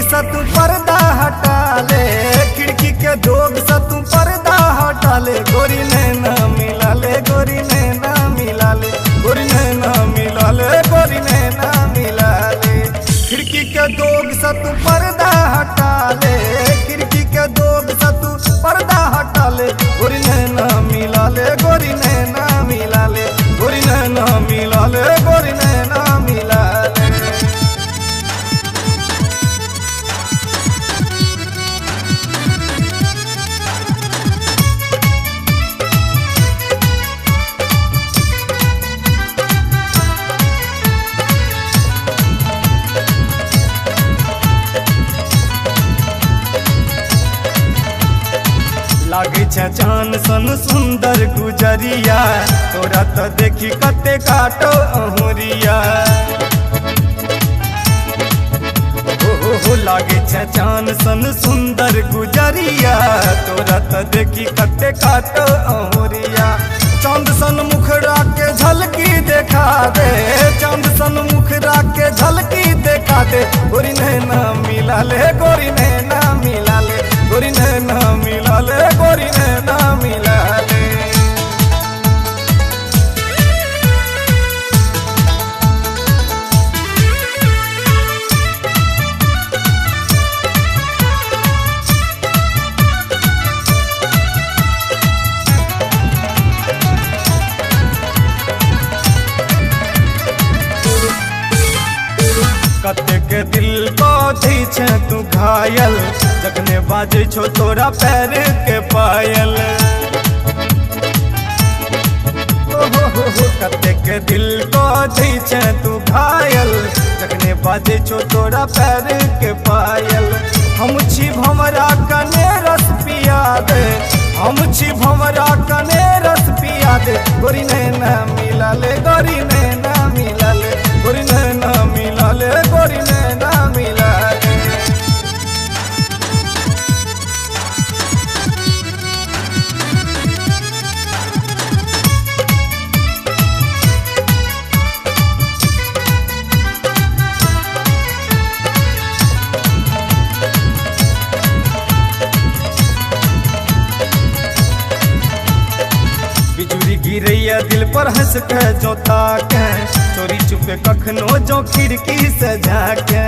सा तू पर्दा हटा ले, खिड़की के दोग सा तू पर्दा हटा ले। गोरी नैना मिला ले, गोरी नैना मिला ले, गोरी नैना मिला ले, गोरी नैना मिला ले। खिड़की के दोग सा तू पर्दा हटा ले, खिड़की के दोग सा तू पर्दा हटा ले। गोरी नैना मिला ले, गोरी नैना मिला ले, गोरी नैना मिला ले, गोरी नैना मिला ले। लागे चान सन सुंदर गुजरिया, तोरा तो देखी कते काटो अहुरिया। हो लागे चान सन सुंदर गुजरिया, तोरा तो देखी कते काटो अहुरिया। चांद सन मुखड़ा के झलकी देखा दे, चांद सन मुखड़ा के झलकी देखा दे। गोरी नैना मिला ले, गोरी नैना मिला ले, गोरी नैना मिला ले, गोरी नैना मिला ले। कते के दिल को दी छे तू घायल, जखने बाजे छो तोरा पैर के पायल। हो कते के दिल को दी छे तू घायल, जखने बाजे छो तोरा पैर के पायल। हम छी भमरा कने रस पिया दे, हम छी भमरा कने रस पिया दे। गोरी नैना मिला ले, गोरी नैना मिला ले, गोरी नैना मिला ले, गोरी नैना मिला ले। बिजुरी गिरैया दिल पर हंस के जो ताके, चोरी चुपे कखनो जो खिड़की से झाके।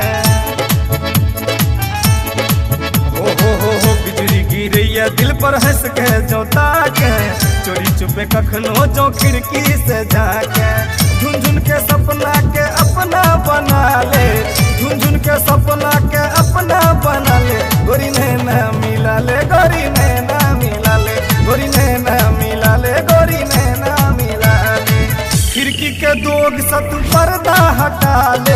हो बिजुरी गिरैया दिल पर हंस के जो ताके, चोरी चुपे कखनो जो खिड़की से झाके। झुनझुन के सपना के अपना बना ले, झुनझुन के सपना के अपना बना ले। गोरी नैना मिला ले, गोरी नैना मिला ले, गोरी नैना मिला ले, गोरी नैना मिला ले। खिड़की के दोग सा तू पर्दा हटा ले,